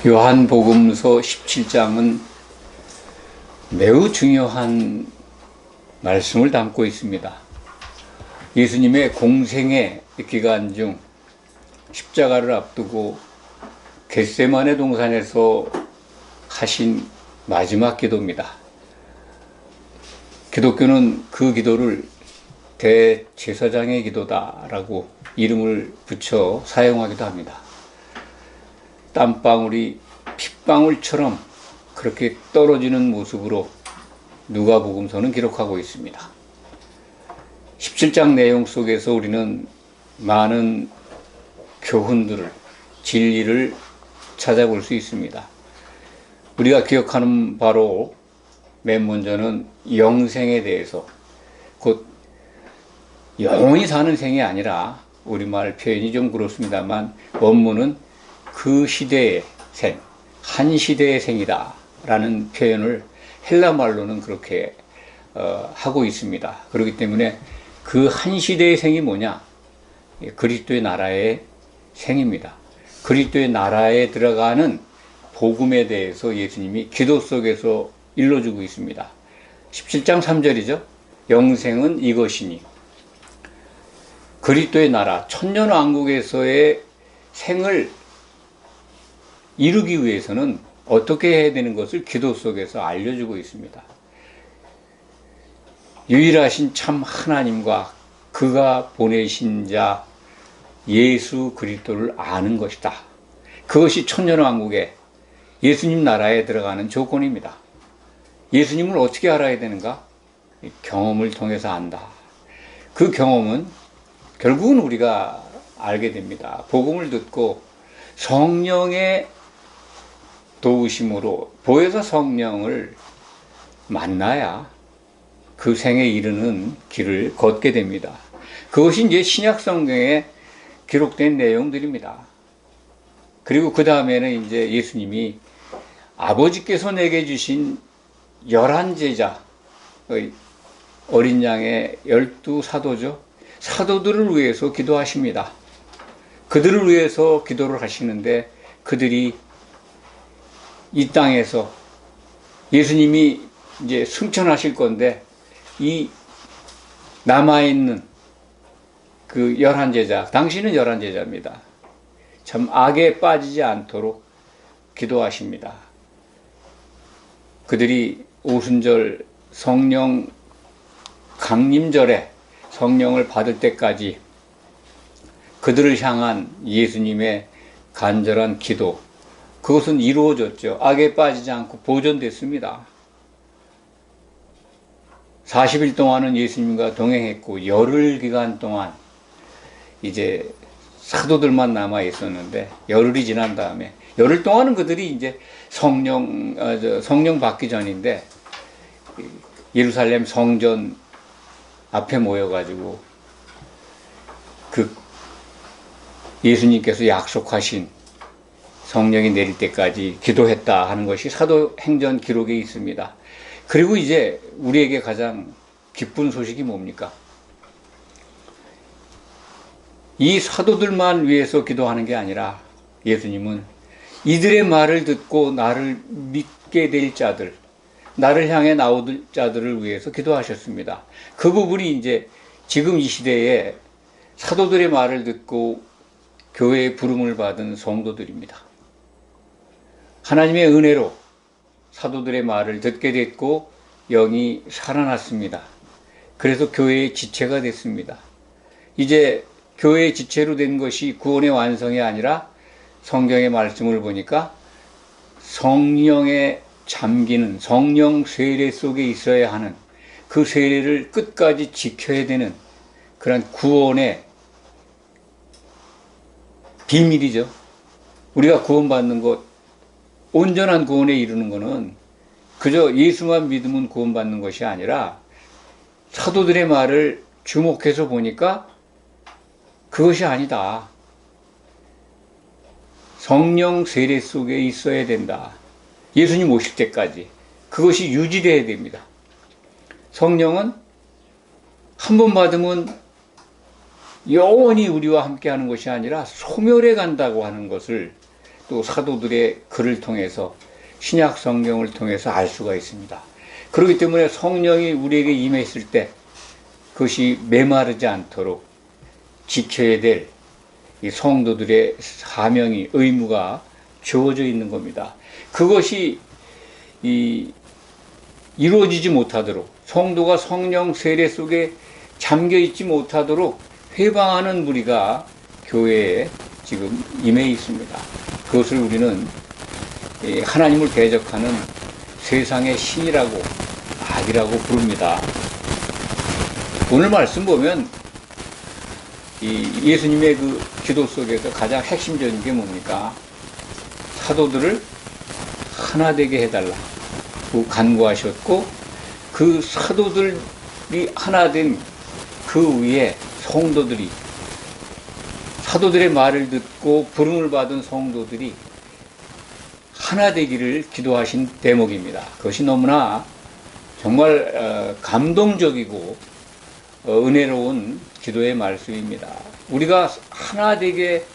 요한복음서 17장은 매우 중요한 말씀을 담고 있습니다. 예수님의 공생의 기간 중 십자가를 앞두고 겟세마네 동산에서 하신 마지막 기도입니다. 기독교는 그 기도를 대제사장의 기도다라고 이름을 붙여 사용하기도 합니다. 땀방울이 핏방울처럼 그렇게 떨어지는 모습으로 누가복음서는 기록하고 있습니다. 17장 내용 속에서 우리는 많은 교훈들을, 진리를 찾아볼 수 있습니다. 우리가 기억하는 바로 맨 먼저는 영생에 대해서, 곧 영원히 사는 생이 아니라, 우리말 표현이 좀 그렇습니다만 원문은 그 시대의 생, 한 시대의 생이다 라는 표현을 헬라 말로는 그렇게 하고 있습니다. 그렇기 때문에 그 한 시대의 생이 뭐냐? 그리스도의 나라의 생입니다. 그리스도의 나라에 들어가는 복음에 대해서 예수님이 기도 속에서 일러주고 있습니다. 17장 3절이죠. 영생은 이것이니. 그리스도의 나라, 천년왕국에서의 생을 이루기 위해서는 어떻게 해야 되는 것을 기도 속에서 알려주고 있습니다. 유일하신 참 하나님과 그가 보내신 자 예수 그리스도를 아는 것이다. 그것이 천년왕국에 예수님 나라에 들어가는 조건입니다. 예수님을 어떻게 알아야 되는가? 경험을 통해서 안다. 그 경험은 결국은 우리가 알게 됩니다. 복음을 듣고 성령의 도우심으로 보혜사 성령을 만나야 그 생에 이르는 길을 걷게 됩니다. 그것이 이제 신약 성경에 기록된 내용들입니다. 그리고 그 다음에는 이제 예수님이 아버지께서 내게 주신 11제자, 어린 양의 12사도죠. 사도들을 위해서 기도하십니다. 그들을 위해서 기도를 하시는데 그들이 이 땅에서 예수님이 이제 승천하실 건데 이 남아있는 그 11제자, 당신은 11제자입니다. 참 악에 빠지지 않도록 기도하십니다. 그들이 오순절 성령 강림절에 성령을 받을 때까지 그들을 향한 예수님의 간절한 기도, 그것은 이루어졌죠. 악에 빠지지 않고 보존됐습니다. 40일 동안은 예수님과 동행했고 열흘 기간 동안 이제 사도들만 남아 있었는데 열흘이 지난 다음에 열흘 동안은 그들이 이제 성령 받기 전인데 예루살렘 성전 앞에 모여가지고 그 예수님께서 약속하신 성령이 내릴 때까지 기도했다 하는 것이 사도행전 기록에 있습니다. 그리고 이제 우리에게 가장 기쁜 소식이 뭡니까? 이 사도들만 위해서 기도하는 게 아니라 예수님은 이들의 말을 듣고 나를 믿게 될 자들, 나를 향해 나올 자들을 위해서 기도하셨습니다. 그 부분이 이제 지금 이 시대에 사도들의 말을 듣고 교회의 부름을 받은 성도들입니다. 하나님의 은혜로 사도들의 말을 듣게 됐고 영이 살아났습니다. 그래서 교회의 지체가 됐습니다. 이제 교회의 지체로 된 것이 구원의 완성이 아니라 성경의 말씀을 보니까 성령에 잠기는 성령 세례 속에 있어야 하는 그 세례를 끝까지 지켜야 되는 그런 구원의 비밀이죠. 우리가 구원받는 것, 온전한 구원에 이르는 것은 그저 예수만 믿으면 구원받는 것이 아니라 사도들의 말을 주목해서 보니까 그것이 아니다. 성령 세례 속에 있어야 된다. 예수님 오실 때까지 그것이 유지되어야 됩니다. 성령은 한 번 받으면 영원히 우리와 함께하는 것이 아니라 소멸해 간다고 하는 것을 또 사도들의 글을 통해서 신약 성경을 통해서 알 수가 있습니다. 그렇기 때문에 성령이 우리에게 임했을 때 그것이 메마르지 않도록 지켜야 될 이 성도들의 사명이 의무가 주어져 있는 겁니다. 그것이 이루어지지 못하도록 성도가 성령 세례 속에 잠겨 있지 못하도록 회방하는 무리가 교회에 지금 임해 있습니다. 그것을 우리는 하나님을 대적하는 세상의 신이라고 악이라고 부릅니다. 오늘 말씀 보면 예수님의 그 기도 속에서 가장 핵심적인 게 뭡니까? 사도들을 하나 되게 해달라고 간구하셨고, 그 사도들이 하나 된 그 위에 성도들이, 사도들의 말을 듣고 부름을 받은 성도들이 하나 되기를 기도하신 대목입니다. 그것이 너무나 정말 감동적이고 은혜로운 기도의 말씀입니다. 우리가 하나 되게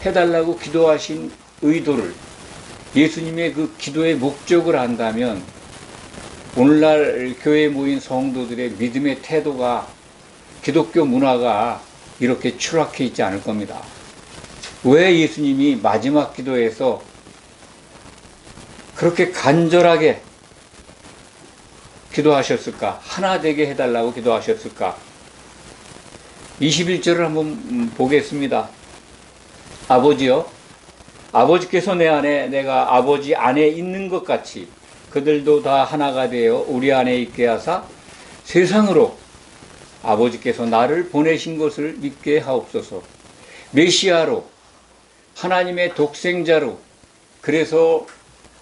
해달라고 기도하신 의도를, 예수님의 그 기도의 목적을 안다면 오늘날 교회에 모인 성도들의 믿음의 태도가, 기독교 문화가 이렇게 추락해 있지 않을 겁니다. 왜 예수님이 마지막 기도에서 그렇게 간절하게 기도하셨을까? 하나 되게 해달라고 기도하셨을까? 21절을 한번 보겠습니다. 아버지여, 아버지께서 내 안에, 내가 아버지 안에 있는 것 같이 그들도 다 하나가 되어 우리 안에 있게 하사 세상으로 아버지께서 나를 보내신 것을 믿게 하옵소서. 메시아로, 하나님의 독생자로, 그래서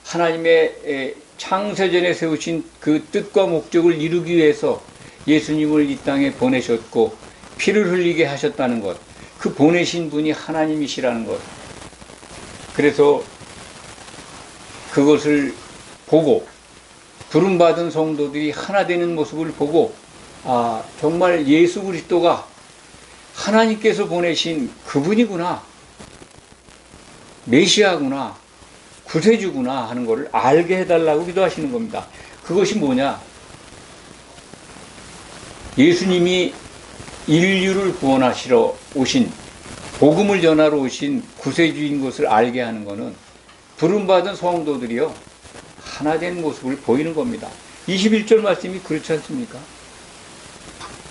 하나님의 창세전에 세우신 그 뜻과 목적을 이루기 위해서 예수님을 이 땅에 보내셨고 피를 흘리게 하셨다는 것, 그 보내신 분이 하나님이시라는 것, 그래서 그것을 보고 부름받은 성도들이 하나 되는 모습을 보고, 아, 정말 예수 그리스도가 하나님께서 보내신 그분이구나, 메시아구나, 구세주구나 하는 것을 알게 해달라고 기도하시는 겁니다. 그것이 뭐냐? 예수님이 인류를 구원하시러 오신, 복음을 전하러 오신 구세주인 것을 알게 하는 것은 부름받은 성도들이요 하나 된 모습을 보이는 겁니다. 21절 말씀이 그렇지 않습니까?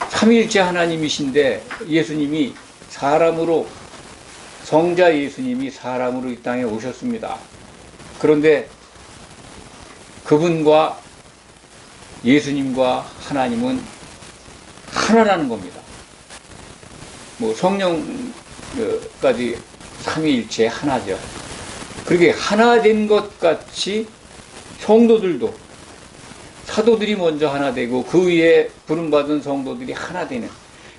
삼위일체 하나님이신데 예수님이 사람으로, 성자 예수님이 사람으로 이 땅에 오셨습니다. 그런데 그분과 예수님과 하나님은 하나라는 겁니다. 뭐 성령까지 삼위일체 하나죠. 그렇게 하나 된 것 같이 성도들도, 사도들이 먼저 하나 되고 그 위에 부름받은 성도들이 하나 되는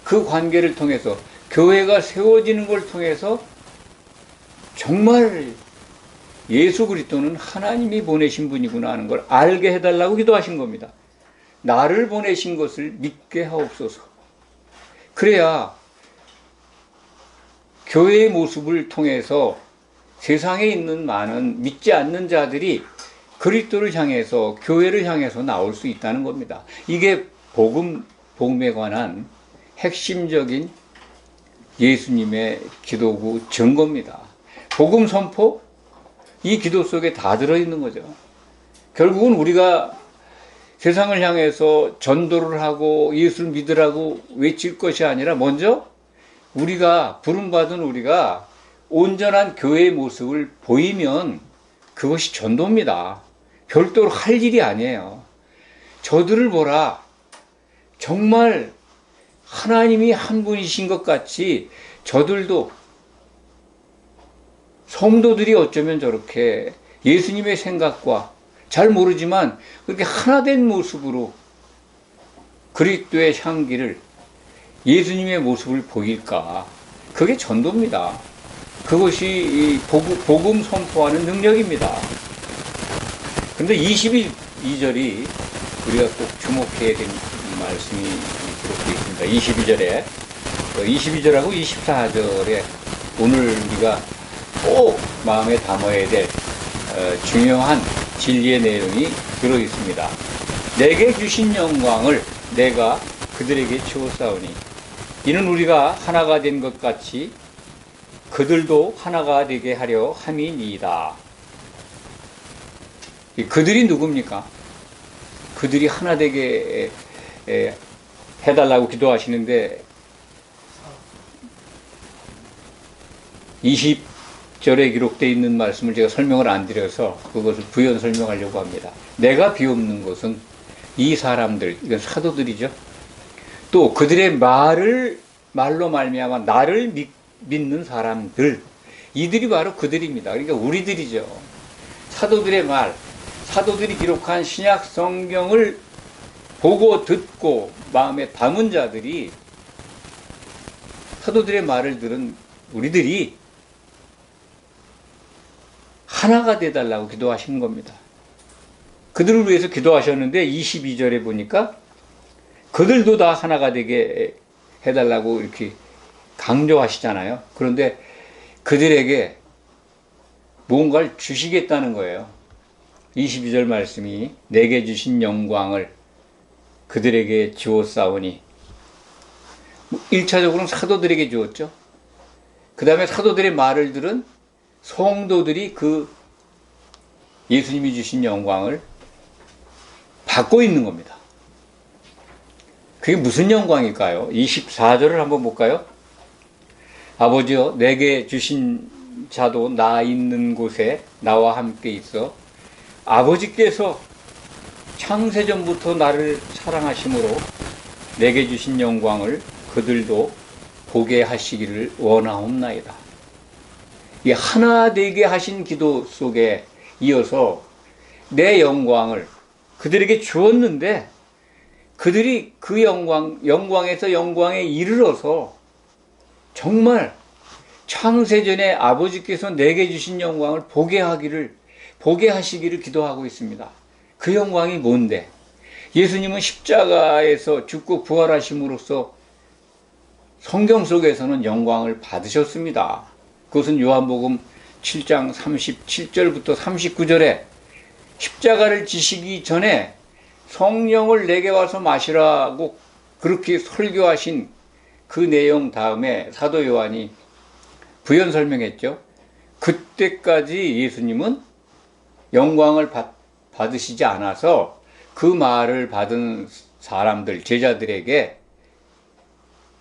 그 관계를 통해서, 교회가 세워지는 걸 통해서 정말 예수 그리스도는 하나님이 보내신 분이구나 하는 걸 알게 해달라고 기도하신 겁니다. 나를 보내신 것을 믿게 하옵소서. 그래야 교회의 모습을 통해서 세상에 있는 많은 믿지 않는 자들이 그리스도를 향해서, 교회를 향해서 나올 수 있다는 겁니다. 이게 복음에 관한 핵심적인 예수님의 기도구 증거입니다. 복음 선포, 이 기도 속에 다 들어있는 거죠. 결국은 우리가 세상을 향해서 전도를 하고 예수를 믿으라고 외칠 것이 아니라 먼저 우리가, 부름받은 우리가 온전한 교회의 모습을 보이면 그것이 전도입니다. 별도로 할 일이 아니에요. 저들을 보라. 정말 하나님이 한 분이신 것 같이 저들도, 성도들이 어쩌면 저렇게 예수님의 생각과, 잘 모르지만 그렇게 하나된 모습으로 그리스도의 향기를, 예수님의 모습을 보일까? 그게 전도입니다. 그것이 이 복음 선포하는 능력입니다. 그런데 22절이 우리가 꼭 주목해야 될 말씀이 기록되어 있습니다. 22절에, 22절하고 24절에 오늘 우리가 꼭 마음에 담아야 될 중요한 진리의 내용이 들어있습니다. 내게 주신 영광을 내가 그들에게 주었사오니 이는 우리가 하나가 된 것 같이 그들도 하나가 되게 하려 함이니이다. 그들이 누굽니까? 그들이 하나 되게 해달라고 기도하시는데 20절에 기록되어 있는 말씀을 제가 설명을 안 드려서 그것을 부연 설명하려고 합니다. 내가 비옵는 것은 이 사람들, 이건 사도들이죠. 또 그들의 말로 말미암아 나를 믿는 사람들, 이들이 바로 그들입니다. 그러니까 우리들이죠. 사도들의 말, 사도들이 기록한 신약 성경을 보고 듣고 마음에 담은 자들이, 사도들의 말을 들은 우리들이 하나가 되달라고 기도하시는 겁니다. 그들을 위해서 기도하셨는데 22절에 보니까 그들도 다 하나가 되게 해달라고 이렇게 강조하시잖아요. 그런데 그들에게 뭔가를 주시겠다는 거예요. 22절 말씀이 내게 주신 영광을 그들에게 주었사오니, 1차적으로는 사도들에게 주었죠. 그 다음에 사도들의 말을 들은 성도들이 그 예수님이 주신 영광을 받고 있는 겁니다. 그게 무슨 영광일까요? 24절을 한번 볼까요? 아버지여 내게 주신 자도 나 있는 곳에 나와 함께 있어 아버지께서 창세전부터 나를 사랑하심으로 내게 주신 영광을 그들도 보게 하시기를 원하옵나이다. 이 하나 되게 하신 기도 속에 이어서 내 영광을 그들에게 주었는데 그들이 그 영광에서 영광에 이르러서 정말 창세전에 아버지께서 내게 주신 영광을 보게 하시기를 기도하고 있습니다. 그 영광이 뭔데? 예수님은 십자가에서 죽고 부활하심으로써 성경 속에서는 영광을 받으셨습니다. 그것은 요한복음 7장 37절부터 39절에 십자가를 지시기 전에 성령을 내게 와서 마시라고 그렇게 설교하신 그 내용 다음에 사도 요한이 부연 설명했죠. 그때까지 예수님은 영광을 받으시지 않아서 그 말을 받은 사람들, 제자들에게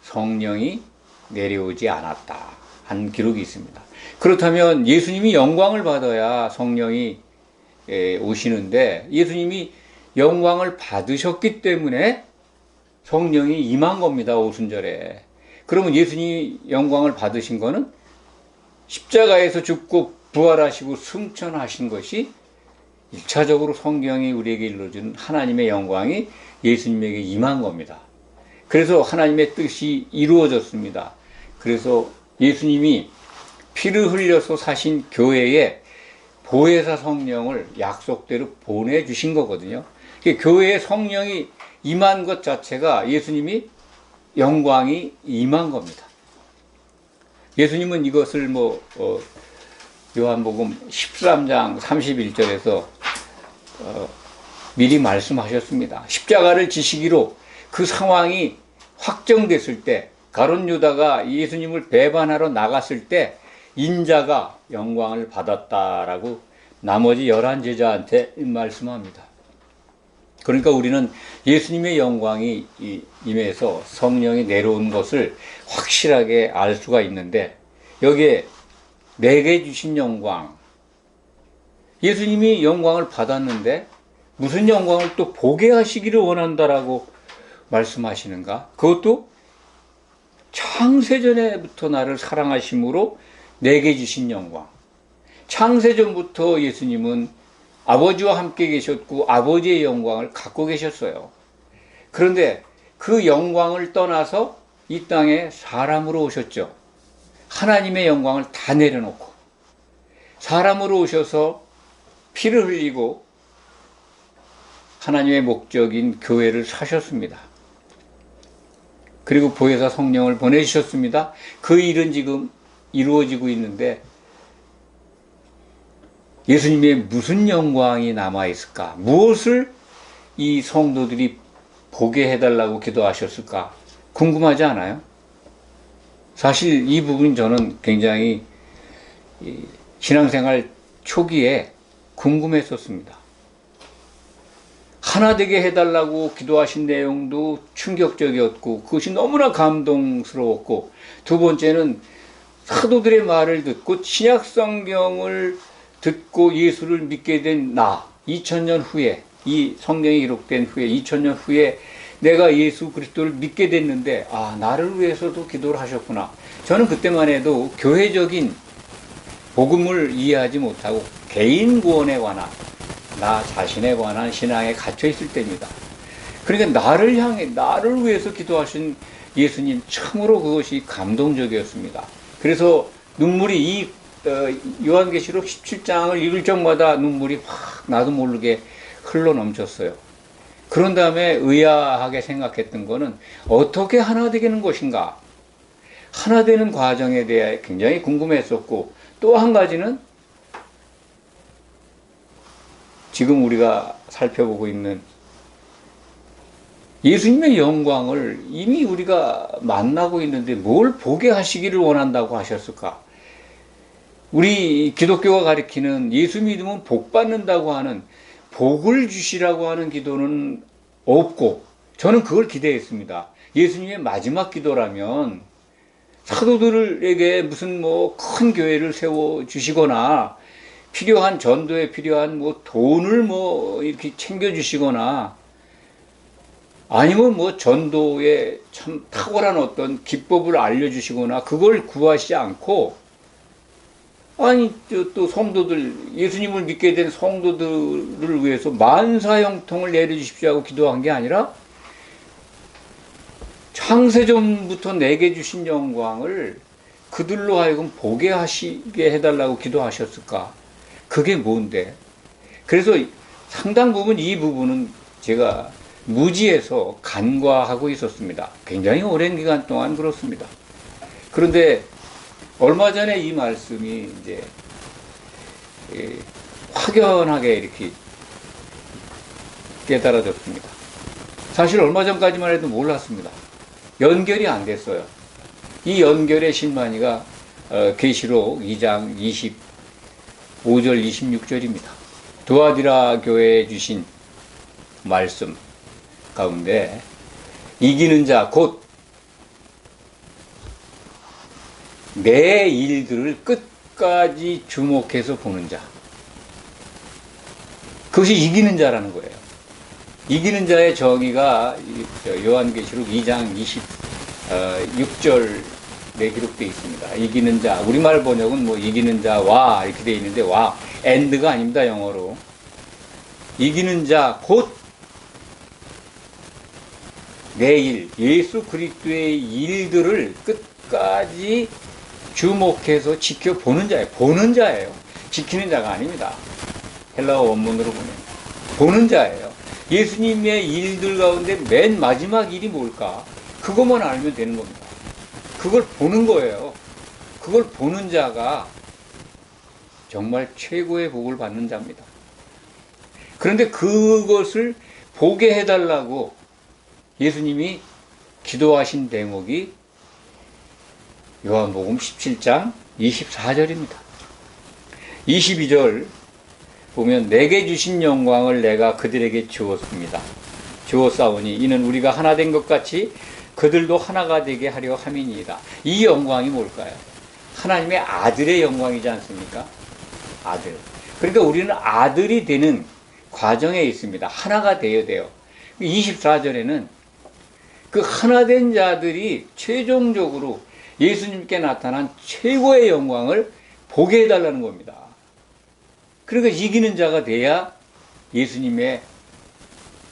성령이 내려오지 않았다 한 기록이 있습니다. 그렇다면 예수님이 영광을 받아야 성령이 오시는데 예수님이 영광을 받으셨기 때문에 성령이 임한 겁니다. 오순절에. 그러면 예수님이 영광을 받으신 거는 십자가에서 죽고 부활하시고 승천하신 것이 1차적으로 성경이 우리에게 일러준 하나님의 영광이 예수님에게 임한 겁니다. 그래서 하나님의 뜻이 이루어졌습니다. 그래서 예수님이 피를 흘려서 사신 교회에 보혜사 성령을 약속대로 보내주신 거거든요. 교회에 성령이 임한 것 자체가 예수님이 영광이 임한 겁니다. 예수님은 이것을 요한복음 13장 31절에서 미리 말씀하셨습니다. 십자가를 지시기로 그 상황이 확정됐을 때, 가룟 유다가 예수님을 배반하러 나갔을 때 인자가 영광을 받았다라고 나머지 11제자한테 말씀합니다. 그러니까 우리는 예수님의 영광이 임해서 성령이 내려온 것을 확실하게 알 수가 있는데, 여기에 내게 주신 영광, 예수님이 영광을 받았는데 무슨 영광을 또 보게 하시기를 원한다라고 말씀하시는가? 그것도 창세전에부터 나를 사랑하심으로 내게 주신 영광. 창세전부터 예수님은 아버지와 함께 계셨고 아버지의 영광을 갖고 계셨어요. 그런데 그 영광을 떠나서 이 땅에 사람으로 오셨죠. 하나님의 영광을 다 내려놓고 사람으로 오셔서 피를 흘리고 하나님의 목적인 교회를 사셨습니다. 그리고 보혜사 성령을 보내주셨습니다. 그 일은 지금 이루어지고 있는데 예수님의 무슨 영광이 남아있을까? 무엇을 이 성도들이 보게 해달라고 기도하셨을까? 궁금하지 않아요? 사실 이 부분이 저는 굉장히 신앙생활 초기에 궁금했었습니다. 하나 되게 해달라고 기도하신 내용도 충격적이었고 그것이 너무나 감동스러웠고, 두 번째는 사도들의 말을 듣고 신약 성경을 듣고 예수를 믿게 된 나, 2000년 후에, 이 성경이 기록된 후에 2000년 후에 내가 예수 그리스도를 믿게 됐는데, 아, 나를 위해서도 기도를 하셨구나. 저는 그때만 해도 교회적인 복음을 이해하지 못하고 개인 구원에 관한, 나 자신에 관한 신앙에 갇혀 있을 때입니다. 그러니까 나를 향해, 나를 위해서 기도하신 예수님, 참으로 그것이 감동적이었습니다. 그래서 눈물이 이 요한계시록 17장을 읽을 적마다 눈물이 확 나도 모르게 흘러 넘쳤어요. 그런 다음에 의아하게 생각했던 거는 어떻게 하나 되는 것인가? 하나 되는 과정에 대해 굉장히 궁금했었고, 또 한 가지는 지금 우리가 살펴보고 있는 예수님의 영광을 이미 우리가 만나고 있는데 뭘 보게 하시기를 원한다고 하셨을까? 우리 기독교가 가리키는 예수 믿으면 복 받는다고 하는, 복을 주시라고 하는 기도는 없고, 저는 그걸 기대했습니다. 예수님의 마지막 기도라면 사도들에게 무슨 큰 교회를 세워 주시거나 필요한 전도에 필요한 돈을 이렇게 챙겨 주시거나, 아니면 전도에 참 탁월한 어떤 기법을 알려 주시거나, 그걸 구하시지 않고, 아니 또 성도들, 예수님을 믿게 된 성도들을 위해서 만사형통을 내려주십시오 하고 기도한 게 아니라, 창세전부터 내게 주신 영광을 그들로 하여금 보게 하시게 해달라고 기도하셨을까? 그게 뭔데? 그래서 상당 부분 이 부분은 제가 무지해서 간과하고 있었습니다. 굉장히 오랜 기간 동안 그렇습니다. 그런데 얼마 전에 이 말씀이 이제 확연하게 이렇게 깨달아졌습니다. 사실 얼마 전까지만 해도 몰랐습니다. 연결이 안 됐어요. 이 연결의 실마니가 계시록 2장 25절 26절입니다. 두아디라 교회에 주신 말씀 가운데, 이기는 자 곧 내 일들을 끝까지 주목해서 보는 자, 그것이 이기는 자라는 거예요. 이기는 자의 정의가 요한계시록 2장 26절에 기록되어 있습니다. 이기는 자, 우리말 번역은 이기는 자와 이렇게 되어 있는데, 와, and가 아닙니다, 영어로. 이기는 자 곧 내일 예수 그리스도의 일들을 끝까지 주목해서 지켜보는 자예요. 보는 자예요. 지키는 자가 아닙니다. 헬라어 원문으로 보면 보는 자예요. 예수님의 일들 가운데 맨 마지막 일이 뭘까? 그것만 알면 되는 겁니다. 그걸 보는 거예요. 그걸 보는 자가 정말 최고의 복을 받는 자입니다. 그런데 그것을 보게 해달라고 예수님이 기도하신 대목이 요한복음 17장 24절입니다. 22절 보면, 내게 주신 영광을 내가 그들에게 주었습니다. 주었사오니 이는 우리가 하나 된 것 같이 그들도 하나가 되게 하려 함이니이다. 이 영광이 뭘까요? 하나님의 아들의 영광이지 않습니까? 아들. 그러니까 우리는 아들이 되는 과정에 있습니다. 하나가 되어야 돼요. 24절에는 그 하나 된 자들이 최종적으로 예수님께 나타난 최고의 영광을 보게 해달라는 겁니다. 그러니까 이기는 자가 돼야 예수님의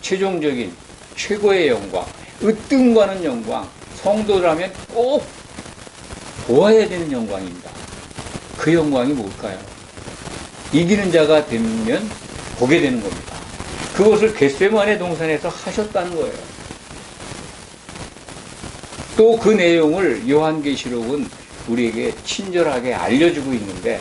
최종적인 최고의 영광, 으뜸과는 영광, 성도라면 꼭 보아야 되는 영광입니다. 그 영광이 뭘까요? 이기는 자가 되면 보게 되는 겁니다. 그것을 겟세마네 동산에서 하셨다는 거예요. 또 그 내용을 요한계시록은 우리에게 친절하게 알려주고 있는데,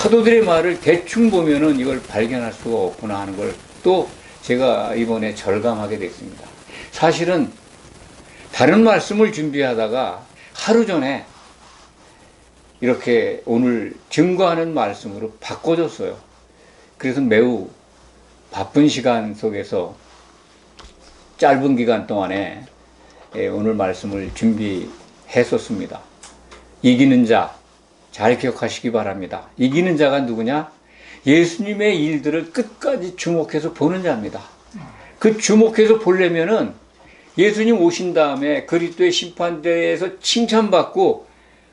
사도들의 말을 대충 보면은 이걸 발견할 수가 없구나 하는 걸 또 제가 이번에 절감하게 됐습니다. 사실은 다른 말씀을 준비하다가 하루 전에 이렇게 오늘 증거하는 말씀으로 바꿔줬어요. 그래서 매우 바쁜 시간 속에서 짧은 기간 동안에 오늘 말씀을 준비했었습니다. 이기는 자, 잘 기억하시기 바랍니다. 이기는 자가 누구냐? 예수님의 일들을 끝까지 주목해서 보는 자입니다. 그 주목해서 보려면은 예수님 오신 다음에 그리스도의 심판대에서 칭찬받고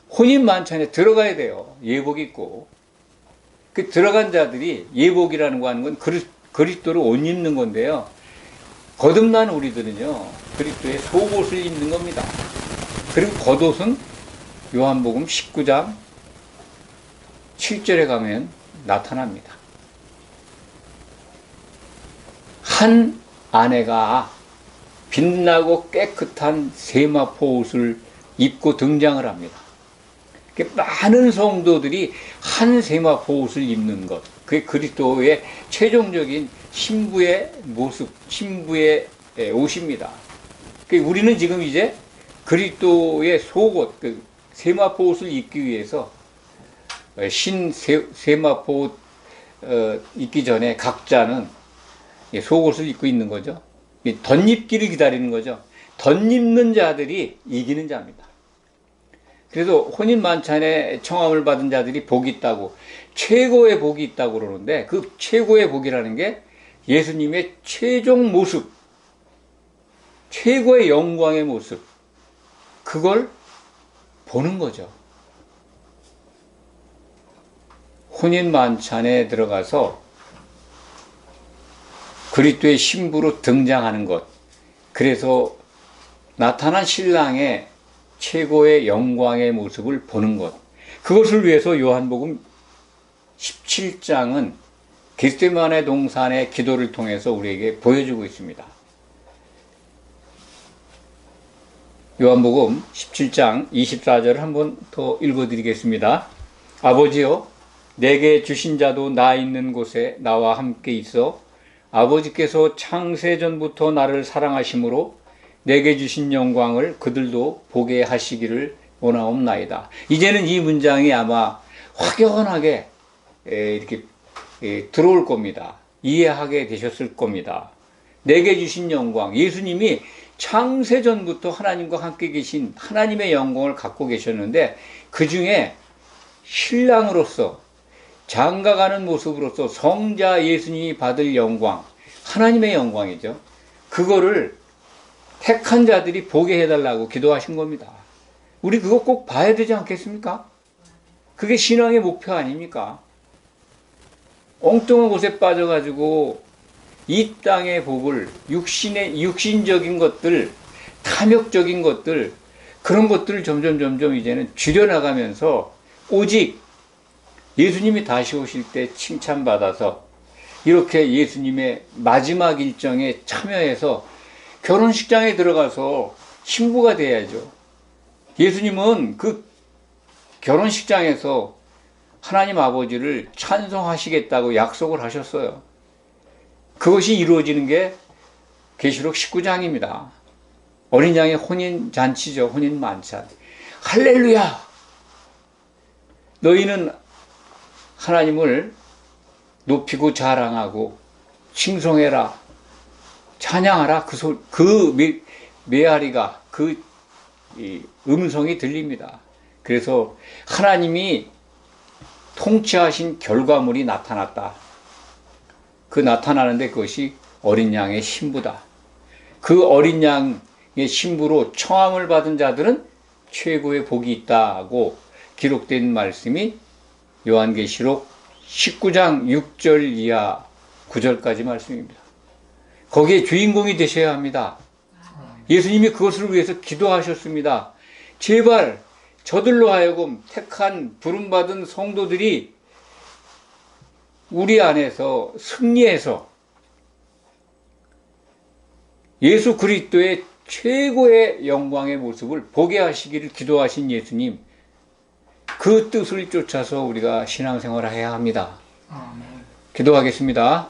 혼인 만찬에 들어가야 돼요. 예복 입고. 그 들어간 자들이 예복이라는 거 하는 건 그리스도를 옷 입는 건데요. 거듭난 우리들은요, 그리스도의 속옷을 입는 겁니다. 그리고 겉옷은 요한복음 19장 7절에 가면 나타납니다. 한 아내가 빛나고 깨끗한 세마포 옷을 입고 등장을 합니다. 많은 성도들이 한 세마포 옷을 입는 것, 그게 그리스도의 최종적인 신부의 모습, 신부의 옷입니다. 우리는 지금 이제 그리스도의 속옷, 그 세마포 옷을 입기 위해서 신 세마포 옷 입기 전에 각자는 속옷을 입고 있는 거죠. 덧입기를 기다리는 거죠. 덧입는 자들이 이기는 자입니다. 그래서 혼인 만찬에 청함을 받은 자들이 복이 있다고, 최고의 복이 있다고 그러는데, 그 최고의 복이라는 게 예수님의 최종 모습, 최고의 영광의 모습, 그걸 보는 거죠. 혼인 만찬에 들어가서 그리스도의 신부로 등장하는 것, 그래서 나타난 신랑의 최고의 영광의 모습을 보는 것, 그것을 위해서 요한복음 17장은 겟세마네 동산의 기도를 통해서 우리에게 보여주고 있습니다. 요한복음 17장 24절을 한번 더 읽어드리겠습니다. 아버지여, 내게 주신 자도 나 있는 곳에 나와 함께 있어 아버지께서 창세전부터 나를 사랑하심으로 내게 주신 영광을 그들도 보게 하시기를 원하옵나이다. 이제는 이 문장이 아마 확연하게 이렇게 들어올 겁니다. 이해하게 되셨을 겁니다. 내게 주신 영광, 예수님이 창세전부터 하나님과 함께 계신 하나님의 영광을 갖고 계셨는데, 그 중에 신랑으로서 장가가는 모습으로서 성자 예수님이 받을 영광, 하나님의 영광이죠. 그거를 택한 자들이 보게 해달라고 기도하신 겁니다. 우리 그거 꼭 봐야 되지 않겠습니까? 그게 신앙의 목표 아닙니까? 엉뚱한 곳에 빠져가지고 이 땅의 복을, 육신적인 것들, 탐욕적인 것들, 그런 것들을 점점 이제는 줄여나가면서 오직 예수님이 다시 오실 때 칭찬받아서 이렇게 예수님의 마지막 일정에 참여해서 결혼식장에 들어가서 신부가 돼야죠. 예수님은 그 결혼식장에서 하나님 아버지를 찬송하시겠다고 약속을 하셨어요. 그것이 이루어지는 게 계시록 19장입니다. 어린 양의 혼인 잔치죠. 혼인 만찬. 할렐루야! 너희는 하나님을 높이고 자랑하고 칭송해라, 찬양하라. 그 메아리가, 그 음성이 들립니다. 그래서 하나님이 통치하신 결과물이 나타났다. 그 나타나는데 그것이 어린 양의 신부다. 그 어린 양의 신부로 청함을 받은 자들은 최고의 복이 있다고 기록된 말씀이 요한계시록 19장 6절 이하 9절까지 말씀입니다. 거기에 주인공이 되셔야 합니다. 예수님이 그것을 위해서 기도하셨습니다. 제발 저들로 하여금 택한 부름받은 성도들이 우리 안에서 승리해서 예수 그리스도의 최고의 영광의 모습을 보게 하시기를 기도하신 예수님, 그 뜻을 쫓아서 우리가 신앙생활을 해야 합니다. 아멘. 기도하겠습니다.